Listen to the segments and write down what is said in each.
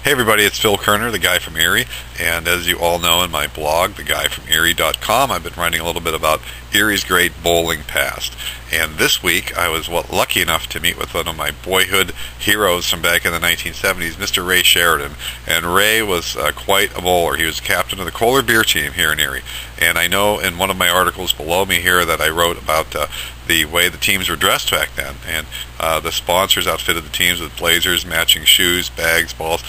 Hey everybody, it's Phil Kerner, the guy from Erie, and as you all know in my blog, theguyfromerie.com, I've been writing a little bit about Erie's great bowling past. And this week, I was lucky enough to meet with one of my boyhood heroes from back in the 1970s, Mr. Ray Sheridan. And Ray was quite a bowler. He was captain of the Kohler beer team here in Erie. And I know in one of my articles below me here that I wrote about the way the teams were dressed back then. And the sponsors outfitted the teams with blazers, matching shoes, bags, balls.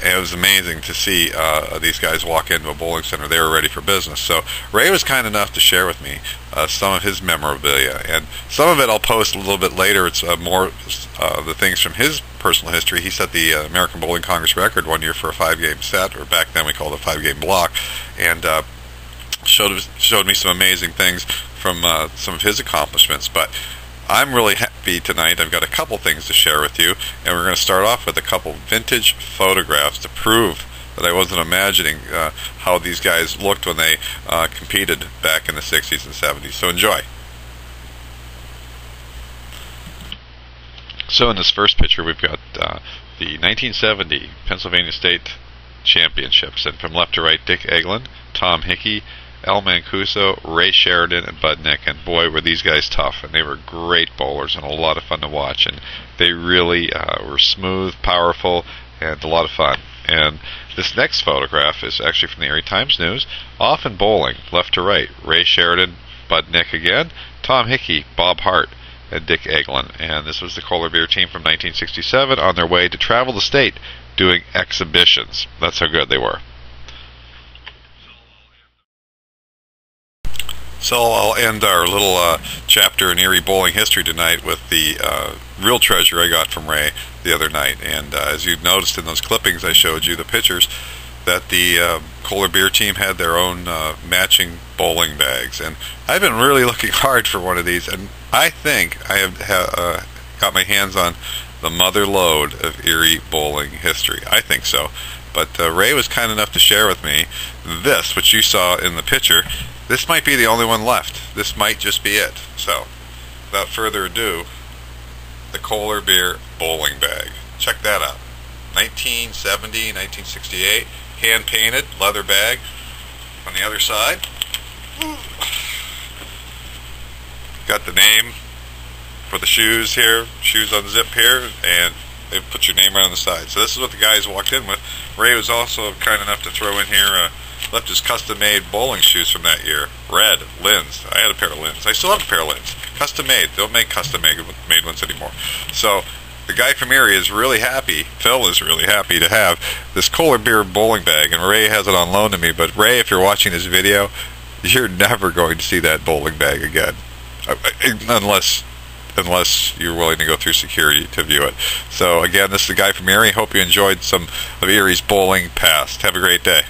And it was amazing to see these guys walk into a bowling center. They were ready for business. So Ray was kind enough to share with me some of his memorabilia, and some of it I'll post a little bit later. It's more the things from his personal history. He set the American Bowling Congress record one year for a 5-game set, or back then we called it a 5-game block, and showed me some amazing things from some of his accomplishments. But I'm really happy tonight. I've got a couple things to share with you, and we're going to start off with a couple vintage photographs to prove that I wasn't imagining how these guys looked when they competed back in the 60s and 70s. So enjoy. So in this first picture we've got the 1970 Pennsylvania State Championships, and from left to right, Dick Eglin, Tom Hickey, Al Mancuso, Ray Sheridan, and Bud Nick. And boy, were these guys tough, and they were great bowlers and a lot of fun to watch, and they really were smooth, powerful, and a lot of fun. And this next photograph is actually from the Erie Times-News. Often bowling, left to right, Ray Sheridan, Bud Nick again, Tom Hickey, Bob Hart, and Dick Eglin. And this was the Kohler beer team from 1967 on their way to travel the state doing exhibitions. That's how good they were. So I'll end our little chapter in Erie bowling history tonight with the real treasure I got from Ray the other night. And as you noticed in those clippings I showed you, the pictures, that the Kohler beer team had their own matching bowling bags. And I've been really looking hard for one of these, and I think I have got my hands on the mother lode of Erie bowling history. I think so. But Ray was kind enough to share with me this, which you saw in the picture. This might be the only one left. This might just be it. So, without further ado, the Kohler beer bowling bag. Check that out. 1970, 1968, hand-painted leather bag. On the other side, got the name for the shoes here, shoes on zip here, and they put your name right on the side. So this is what the guys walked in with. Ray was also kind enough to throw in here left his custom-made bowling shoes from that year. Red, Lin's. I had a pair of Lin's. I still have a pair of Lin's. Custom-made. They don't make custom-made ones anymore. So the guy from Erie is really happy. Phil is really happy to have this Kohler beer bowling bag, and Ray has it on loan to me. But Ray, if you're watching this video, you're never going to see that bowling bag again, unless you're willing to go through security to view it. So again, this is the guy from Erie. Hope you enjoyed some of Erie's bowling past. Have a great day.